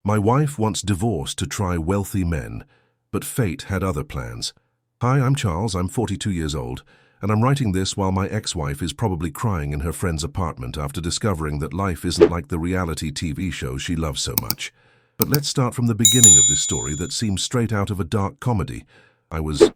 My wife once divorced to try wealthy men, but fate had other plans. Hi, I'm Charles, I'm 42 years old, and I'm writing this while my ex-wife is probably crying in her friend's apartment after discovering that life isn't like the reality TV show she loves so much. But let's start from the beginning of this story that seems straight out of a dark comedy. I was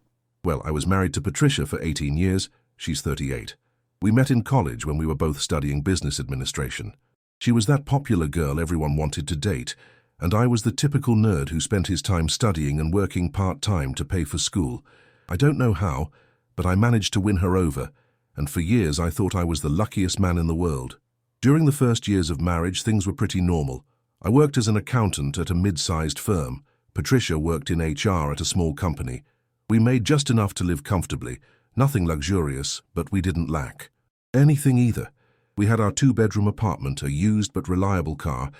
married to Patricia for 18 years, she's 38. We met in college when we were both studying business administration. She was that popular girl everyone wanted to date, and I was the typical nerd who spent his time studying and working part-time to pay for school. I don't know how, but I managed to win her over, and for years I thought I was the luckiest man in the world. During the first years of marriage, things were pretty normal. I worked as an accountant at a mid-sized firm. Patricia worked in HR at a small company. We made just enough to live comfortably, nothing luxurious, but we didn't lack anything either. We had our two-bedroom apartment, a used but reliable car,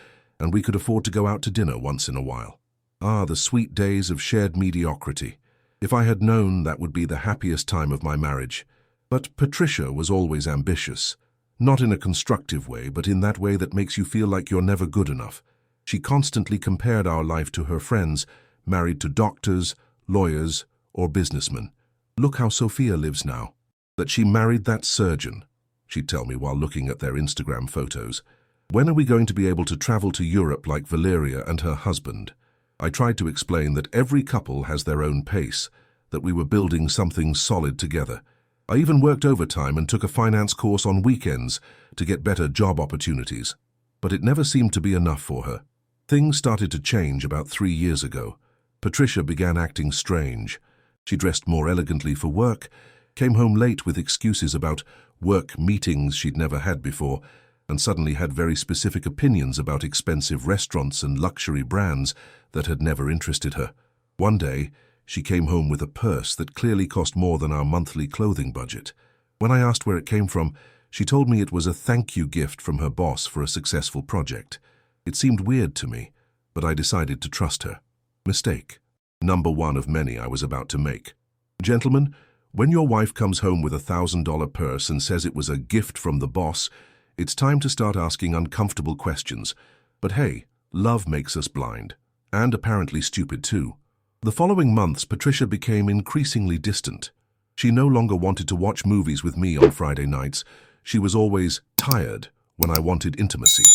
and we could afford to go out to dinner once in a while. Ah, the sweet days of shared mediocrity. If I had known, that would be the happiest time of my marriage. But Patricia was always ambitious. Not in a constructive way, but in that way that makes you feel like you're never good enough. She constantly compared our life to her friends, married to doctors, lawyers, or businessmen. Look how Sophia lives now. That she married that surgeon, she'd tell me while looking at their Instagram photos. When are we going to be able to travel to Europe like Valeria and her husband? I tried to explain that every couple has their own pace, that we were building something solid together. I even worked overtime and took a finance course on weekends to get better job opportunities. But it never seemed to be enough for her. Things started to change about 3 years ago. Patricia began acting strange. She dressed more elegantly for work, came home late with excuses about work meetings she'd never had before, and suddenly had very specific opinions about expensive restaurants and luxury brands that had never interested her. One day, she came home with a purse that clearly cost more than our monthly clothing budget. When I asked where it came from, she told me it was a thank you gift from her boss for a successful project. It seemed weird to me, but I decided to trust her. Mistake. Number one of many I was about to make. Gentlemen, when your wife comes home with a $1,000 purse and says it was a gift from the boss, it's time to start asking uncomfortable questions. But hey, love makes us blind. And apparently stupid too. The following months, Patricia became increasingly distant. She no longer wanted to watch movies with me on Friday nights. She was always tired when I wanted intimacy.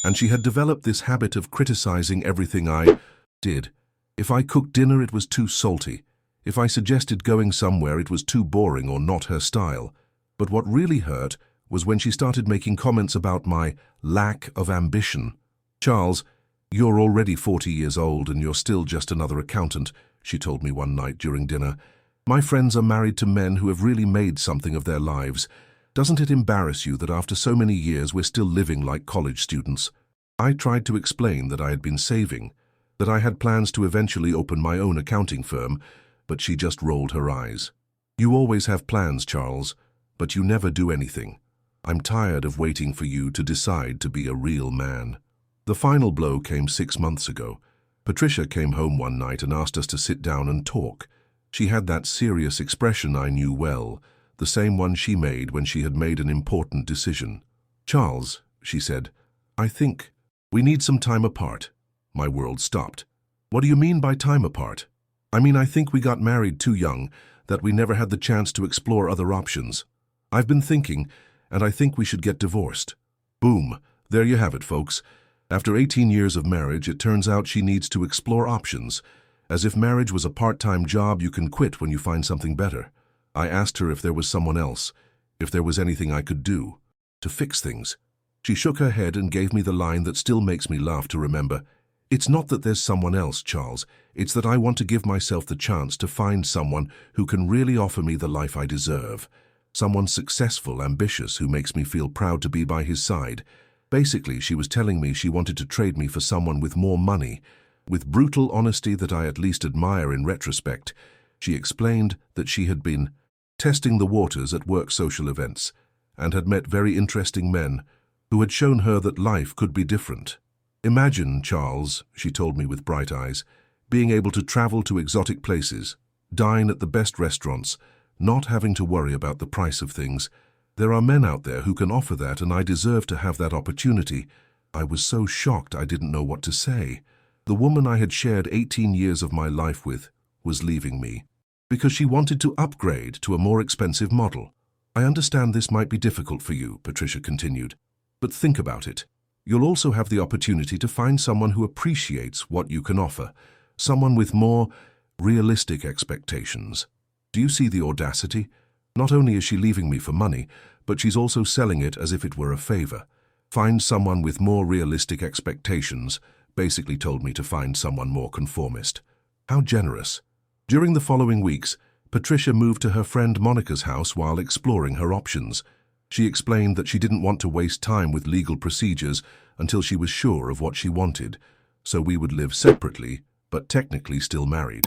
And she had developed this habit of criticizing everything I did. If I cooked dinner, it was too salty. If I suggested going somewhere, it was too boring or not her style. But what really hurt was when she started making comments about my lack of ambition. Charles, you're already 40 years old and you're still just another accountant, she told me one night during dinner. My friends are married to men who have really made something of their lives. Doesn't it embarrass you that after so many years we're still living like college students? I tried to explain that I had been saving, that I had plans to eventually open my own accounting firm, but she just rolled her eyes. You always have plans, Charles, but you never do anything. I'm tired of waiting for you to decide to be a real man. The final blow came 6 months ago. Patricia came home one night and asked us to sit down and talk. She had that serious expression I knew well, the same one she made when she had made an important decision. Charles, she said, I think we need some time apart. My world stopped. What do you mean by time apart? I mean, I think we got married too young, that we never had the chance to explore other options. I've been thinking, and I think we should get divorced. Boom. There you have it, folks. After 18 years of marriage, it turns out she needs to explore options. As if marriage was a part-time job you can quit when you find something better. I asked her if there was someone else, if there was anything I could do to fix things. She shook her head and gave me the line that still makes me laugh to remember. It's not that there's someone else, Charles. It's that I want to give myself the chance to find someone who can really offer me the life I deserve. Someone successful, ambitious, who makes me feel proud to be by his side. Basically, she was telling me she wanted to trade me for someone with more money. With brutal honesty that I at least admire in retrospect, she explained that she had been testing the waters at work social events and had met very interesting men who had shown her that life could be different. Imagine, Charles, she told me with bright eyes, being able to travel to exotic places, dine at the best restaurants, not having to worry about the price of things. There are men out there who can offer that, and I deserve to have that opportunity. I was so shocked I didn't know what to say. The woman I had shared 18 years of my life with was leaving me because she wanted to upgrade to a more expensive model. I understand this might be difficult for you, Patricia continued, but think about it. You'll also have the opportunity to find someone who appreciates what you can offer, someone with more realistic expectations. Do you see the audacity? Not only is she leaving me for money, but she's also selling it as if it were a favor. Find someone with more realistic expectations, basically told me to find someone more conformist. How generous. During the following weeks, Patricia moved to her friend Monica's house while exploring her options. She explained that she didn't want to waste time with legal procedures until she was sure of what she wanted, so we would live separately, but technically still married.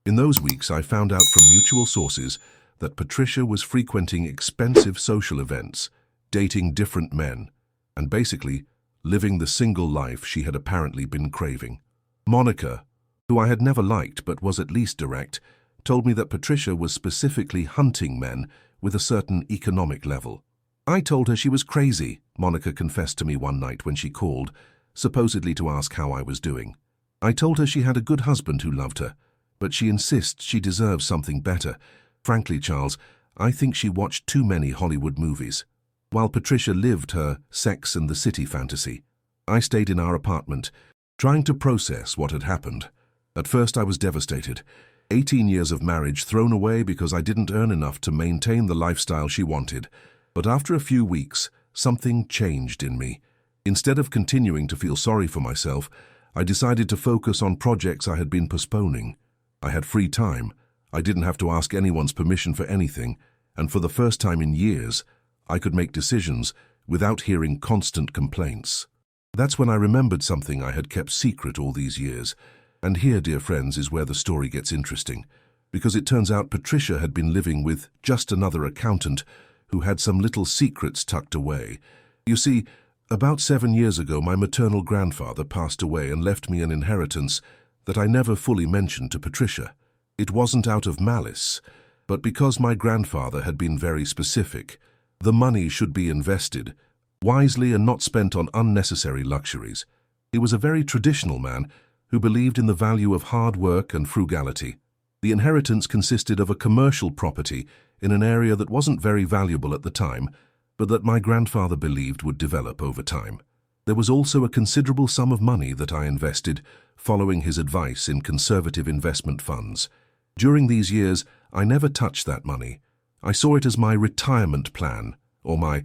In those weeks, I found out from mutual sources that Patricia was frequenting expensive social events, dating different men, and basically living the single life she had apparently been craving. Monica, who I had never liked but was at least direct, told me that Patricia was specifically hunting men with a certain economic level. I told her she was crazy, Monica confessed to me one night when she called, supposedly to ask how I was doing. I told her she had a good husband who loved her, but she insists she deserves something better. Frankly, Charles, I think she watched too many Hollywood movies. While Patricia lived her Sex and the City fantasy, I stayed in our apartment, trying to process what had happened. At first I was devastated. 18 years of marriage thrown away because I didn't earn enough to maintain the lifestyle she wanted. But after a few weeks, something changed in me. Instead of continuing to feel sorry for myself, I decided to focus on projects I had been postponing. I had free time. I didn't have to ask anyone's permission for anything, and for the first time in years, I could make decisions without hearing constant complaints. That's when I remembered something I had kept secret all these years. And here, dear friends, is where the story gets interesting, because it turns out Patricia had been living with just another accountant who had some little secrets tucked away. You see, about 7 years ago, my maternal grandfather passed away and left me an inheritance that I never fully mentioned to Patricia. It wasn't out of malice, but because my grandfather had been very specific. The money should be invested wisely and not spent on unnecessary luxuries. He was a very traditional man who believed in the value of hard work and frugality. The inheritance consisted of a commercial property in an area that wasn't very valuable at the time, but that my grandfather believed would develop over time. There was also a considerable sum of money that I invested, following his advice in conservative investment funds. During these years, I never touched that money. I saw it as my retirement plan, or my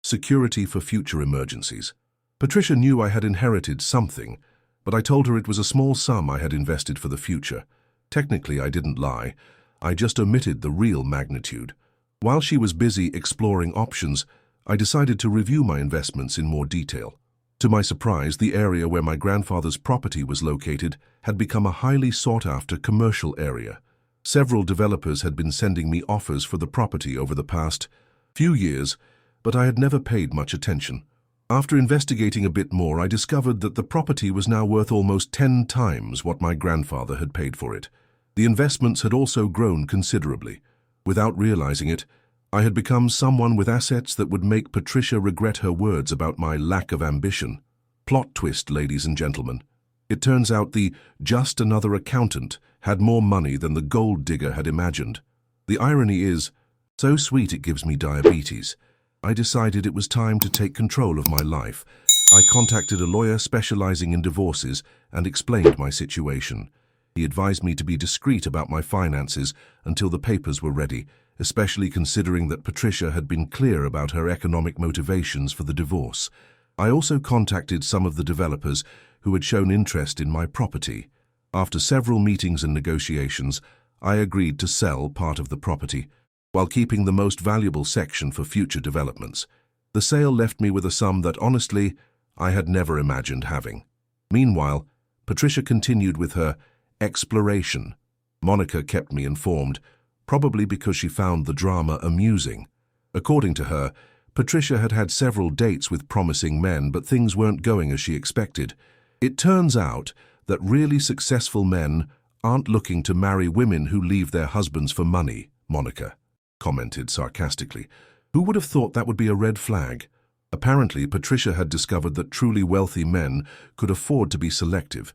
security for future emergencies. Patricia knew I had inherited something, but I told her it was a small sum I had invested for the future. Technically, I didn't lie. I just omitted the real magnitude. While she was busy exploring options, I decided to review my investments in more detail. To my surprise, the area where my grandfather's property was located had become a highly sought-after commercial area. Several developers had been sending me offers for the property over the past few years, but I had never paid much attention. After investigating a bit more, I discovered that the property was now worth almost 10 times what my grandfather had paid for it. The investments had also grown considerably. Without realizing it, I had become someone with assets that would make Patricia regret her words about my lack of ambition. Plot twist, ladies and gentlemen. It turns out the just another accountant had more money than the gold digger had imagined. The irony is, so sweet it gives me diabetes. I decided it was time to take control of my life. I contacted a lawyer specializing in divorces and explained my situation. He advised me to be discreet about my finances until the papers were ready, especially considering that Patricia had been clear about her economic motivations for the divorce. I also contacted some of the developers who had shown interest in my property. After several meetings and negotiations, I agreed to sell part of the property, while keeping the most valuable section for future developments. The sale left me with a sum that, honestly, I had never imagined having. Meanwhile, Patricia continued with her exploration. Monica kept me informed, probably because she found the drama amusing. According to her, Patricia had had several dates with promising men, but things weren't going as she expected. It turns out that really successful men aren't looking to marry women who leave their husbands for money, Monica commented sarcastically. Who would have thought that would be a red flag? Apparently, Patricia had discovered that truly wealthy men could afford to be selective,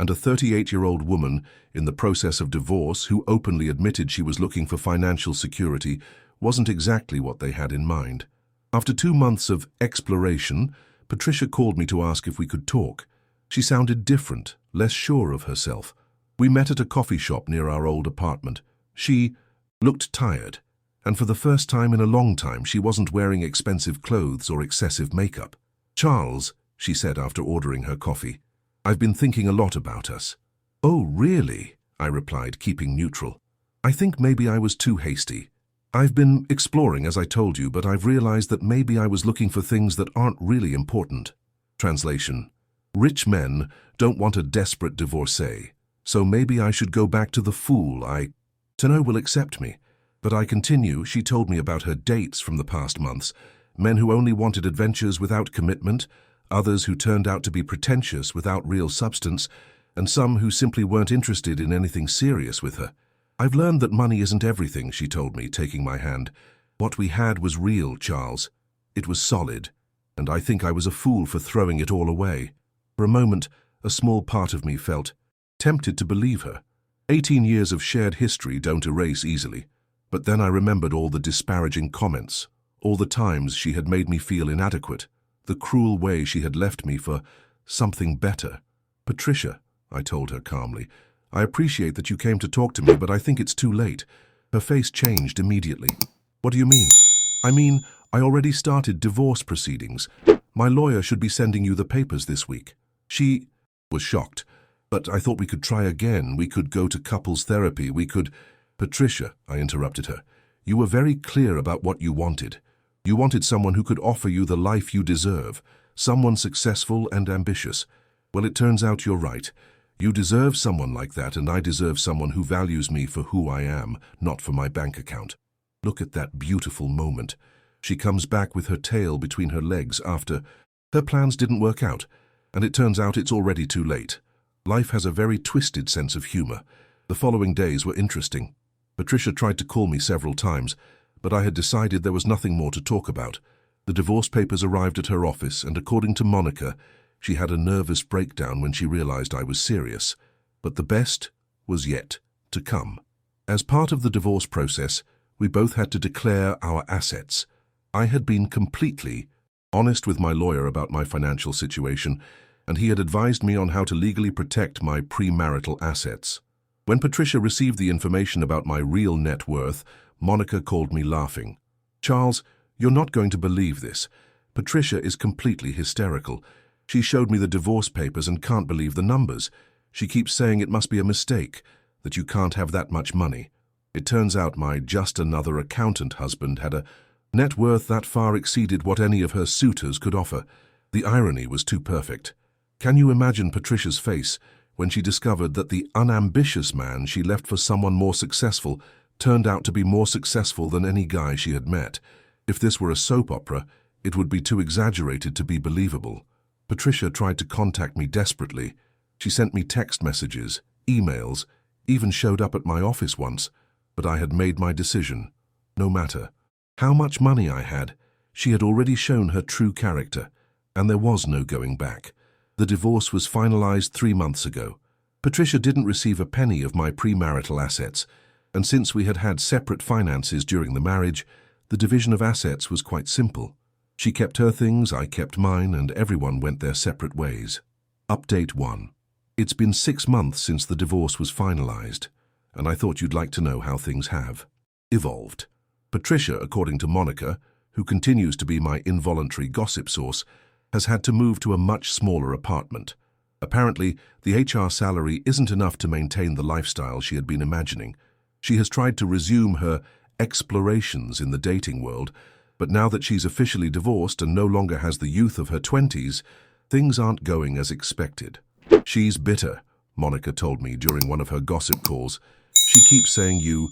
And a 38-year-old woman in the process of divorce who openly admitted she was looking for financial security wasn't exactly what they had in mind. After 2 months of exploration, Patricia called me to ask if we could talk. She sounded different, less sure of herself. We met at a coffee shop near our old apartment. She looked tired, and for the first time in a long time she wasn't wearing expensive clothes or excessive makeup. "Charles," she said after ordering her coffee, "I've been thinking a lot about us." "Oh, really?" I replied, keeping neutral. "I think maybe I was too hasty. I've been exploring, as I told you, but I've realized that maybe I was looking for things that aren't really important." Translation: rich men don't want a desperate divorcee, so maybe I should go back to the fool I to know will accept me. But I continue. She told me about her dates from the past months, men who only wanted adventures without commitment, others who turned out to be pretentious without real substance, and some who simply weren't interested in anything serious with her. "I've learned that money isn't everything," she told me, taking my hand. "What we had was real, Charles. It was solid, and I think I was a fool for throwing it all away." For a moment, a small part of me felt tempted to believe her. 18 years of shared history don't erase easily. But then I remembered all the disparaging comments, all the times she had made me feel inadequate, the cruel way she had left me for something better. "Patricia," I told her calmly, "I appreciate that you came to talk to me, but I think it's too late." Her face changed immediately. "What do you mean?" "I mean, I already started divorce proceedings. My lawyer should be sending you the papers this week." She was shocked. "But I thought we could try again. We could go to couples therapy. We could—" "Patricia," I interrupted her, "you were very clear about what you wanted. You wanted someone who could offer you the life you deserve, someone successful and ambitious. Well, it turns out you're right. You deserve someone like that, and I deserve someone who values me for who I am, not for my bank account." Look at that beautiful moment. She comes back with her tail between her legs after her plans didn't work out, and it turns out it's already too late. Life has a very twisted sense of humor. The following days were interesting. Patricia tried to call me several times, but I had decided there was nothing more to talk about. The divorce papers arrived at her office, and according to Monica, she had a nervous breakdown when she realized I was serious. But the best was yet to come. As part of the divorce process, we both had to declare our assets. I had been completely honest with my lawyer about my financial situation, and he had advised me on how to legally protect my premarital assets. When Patricia received the information about my real net worth, Monica called me laughing. "Charles, you're not going to believe this. Patricia is completely hysterical. She showed me the divorce papers and can't believe the numbers. She keeps saying it must be a mistake, that you can't have that much money. It turns out my just another accountant husband had a net worth that far exceeded what any of her suitors could offer. The irony was too perfect. Can you imagine Patricia's face when she discovered that the unambitious man she left for someone more successful turned out to be more successful than any guy she had met? If this were a soap opera, it would be too exaggerated to be believable. Patricia tried to contact me desperately. She sent me text messages, emails, even showed up at my office once, but I had made my decision. No matter how much money I had, she had already shown her true character, and there was no going back. The divorce was finalized 3 months ago. Patricia didn't receive a penny of my premarital assets, and since we had had separate finances during the marriage, the division of assets was quite simple. She kept her things, I kept mine, and everyone went their separate ways. Update 1. It's been 6 months since the divorce was finalized, and I thought you'd like to know how things have evolved. Patricia, according to Monica, who continues to be my involuntary gossip source, has had to move to a much smaller apartment. Apparently, the HR salary isn't enough to maintain the lifestyle she had been imagining. She has tried to resume her explorations in the dating world, but now that she's officially divorced and no longer has the youth of her 20s, things aren't going as expected. She's bitter, Monica told me during one of her gossip calls. She keeps saying you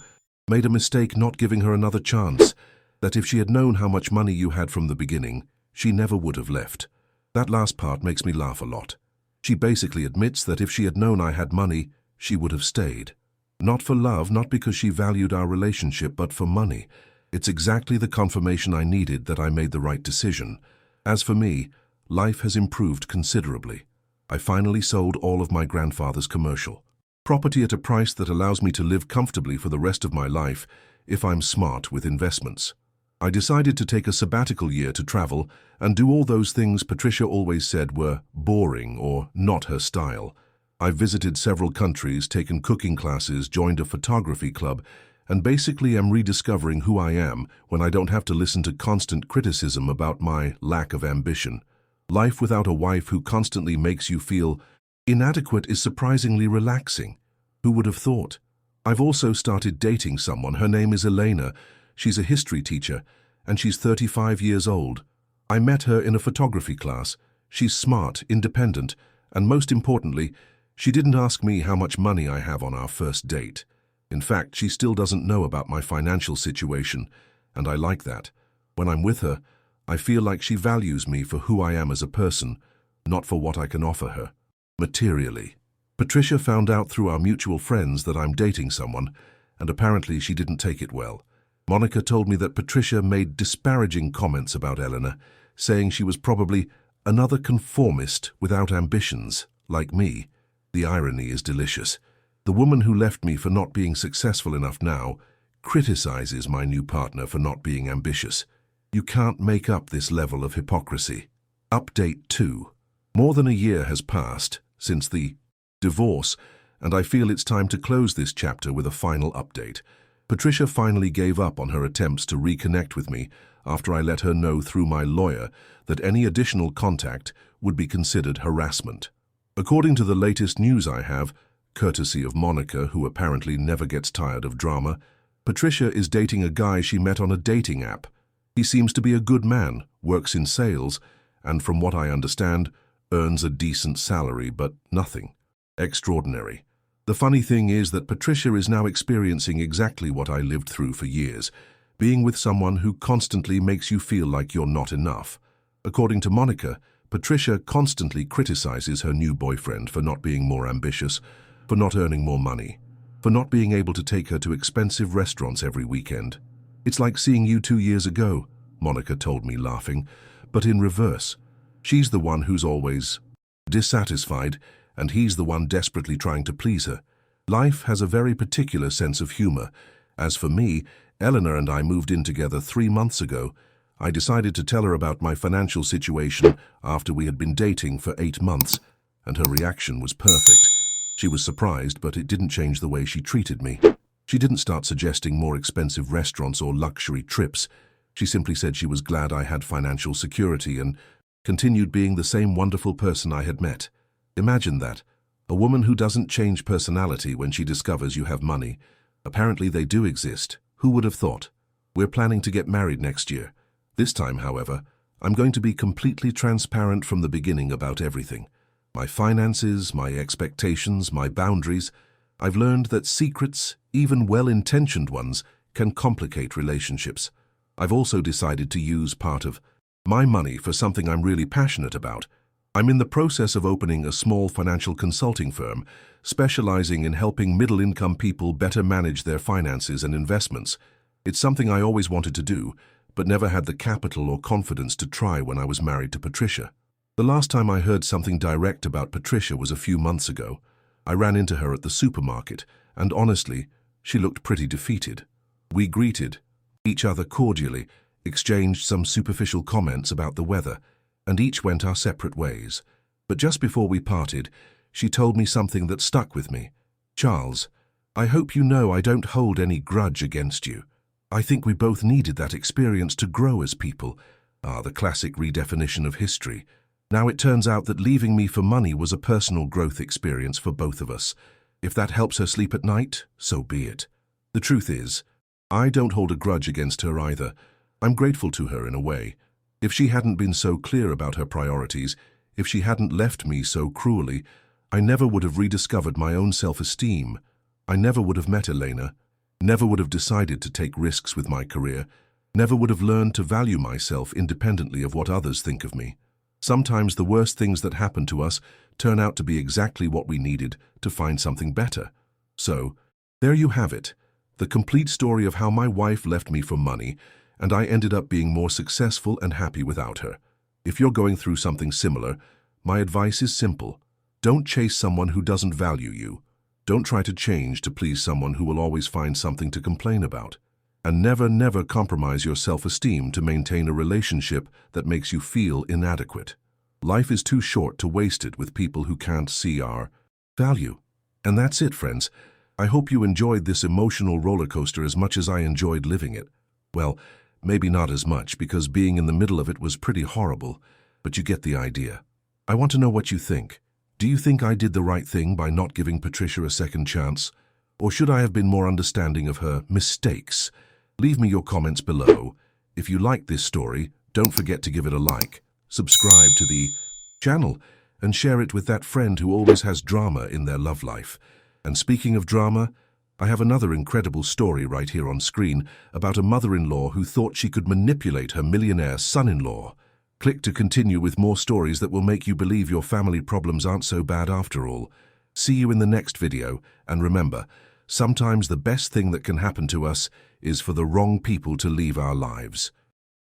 made a mistake not giving her another chance, that if she had known how much money you had from the beginning, she never would have left. That last part makes me laugh a lot. She basically admits that if she had known I had money, she would have stayed. Not for love, not because she valued our relationship, but for money. It's exactly the confirmation I needed that I made the right decision. As for me, life has improved considerably. I finally sold all of my grandfather's commercial property at a price that allows me to live comfortably for the rest of my life if I'm smart with investments. I decided to take a sabbatical year to travel and do all those things Patricia always said were boring or not her style. I've visited several countries, taken cooking classes, joined a photography club, and basically am rediscovering who I am when I don't have to listen to constant criticism about my lack of ambition. Life without a wife who constantly makes you feel inadequate is surprisingly relaxing. Who would have thought? I've also started dating someone. Her name is Elena. She's a history teacher, and she's 35 years old. I met her in a photography class. She's smart, independent, and most importantly, she didn't ask me how much money I have on our first date. In fact, she still doesn't know about my financial situation, and I like that. When I'm with her, I feel like she values me for who I am as a person, not for what I can offer her materially. Patricia found out through our mutual friends that I'm dating someone, and apparently she didn't take it well. Monica told me that Patricia made disparaging comments about Eleanor, saying she was probably another conformist without ambitions, like me. The irony is delicious. The woman who left me for not being successful enough now criticizes my new partner for not being ambitious. You can't make up this level of hypocrisy. Update 2. More than a year has passed since the divorce, and I feel it's time to close this chapter with a final update. Patricia finally gave up on her attempts to reconnect with me after I let her know through my lawyer that any additional contact would be considered harassment. According to the latest news I have, courtesy of Monica, who apparently never gets tired of drama, Patricia is dating a guy she met on a dating app. He seems to be a good man, works in sales, and from what I understand, earns a decent salary, but nothing extraordinary. The funny thing is that Patricia is now experiencing exactly what I lived through for years, being with someone who constantly makes you feel like you're not enough. According to Monica, Patricia constantly criticizes her new boyfriend for not being more ambitious, for not earning more money, for not being able to take her to expensive restaurants every weekend. It's like seeing you 2 years ago, Monica told me, laughing, but in reverse. She's the one who's always dissatisfied, and he's the one desperately trying to please her. Life has a very particular sense of humor. As for me, Eleanor and I moved in together 3 months ago. I decided to tell her about my financial situation after we had been dating for 8 months, and her reaction was perfect. She was surprised, but it didn't change the way she treated me. She didn't start suggesting more expensive restaurants or luxury trips. She simply said she was glad I had financial security and continued being the same wonderful person I had met. Imagine that. A woman who doesn't change personality when she discovers you have money. Apparently they do exist. Who would have thought? We're planning to get married next year. This time, however, I'm going to be completely transparent from the beginning about everything. My finances, my expectations, my boundaries. I've learned that secrets, even well-intentioned ones, can complicate relationships. I've also decided to use part of my money for something I'm really passionate about. I'm in the process of opening a small financial consulting firm, specializing in helping middle-income people better manage their finances and investments. It's something I always wanted to do, but never had the capital or confidence to try when I was married to Patricia. The last time I heard something direct about Patricia was a few months ago. I ran into her at the supermarket, and honestly, she looked pretty defeated. We greeted each other cordially, exchanged some superficial comments about the weather, and each went our separate ways. But just before we parted, she told me something that stuck with me. "Charles, I hope you know I don't hold any grudge against you. I think we both needed that experience to grow as people." The classic redefinition of history. Now it turns out that leaving me for money was a personal growth experience for both of us. If that helps her sleep at night, so be it. The truth is, I don't hold a grudge against her either. I'm grateful to her in a way. If she hadn't been so clear about her priorities, if she hadn't left me so cruelly, I never would have rediscovered my own self-esteem. I never would have met Elena, never would have decided to take risks with my career, never would have learned to value myself independently of what others think of me. Sometimes the worst things that happen to us turn out to be exactly what we needed to find something better. So, there you have it, the complete story of how my wife left me for money, and I ended up being more successful and happy without her. If you're going through something similar, my advice is simple. Don't chase someone who doesn't value you. Don't try to change to please someone who will always find something to complain about. And never compromise your self-esteem to maintain a relationship that makes you feel inadequate. Life is too short to waste it with people who can't see our value. And that's it, friends. I hope you enjoyed this emotional roller coaster as much as I enjoyed living it. Well, maybe not as much, because being in the middle of it was pretty horrible, but you get the idea. I want to know what you think. Do you think I did the right thing by not giving Patricia a second chance? Or should I have been more understanding of her mistakes? Leave me your comments below. If you liked this story, don't forget to give it a like, subscribe to the channel, and share it with that friend who always has drama in their love life. And speaking of drama, I have another incredible story right here on screen about a mother-in-law who thought she could manipulate her millionaire son-in-law. Click to continue with more stories that will make you believe your family problems aren't so bad after all. See you in the next video, and remember, sometimes the best thing that can happen to us is for the wrong people to leave our lives.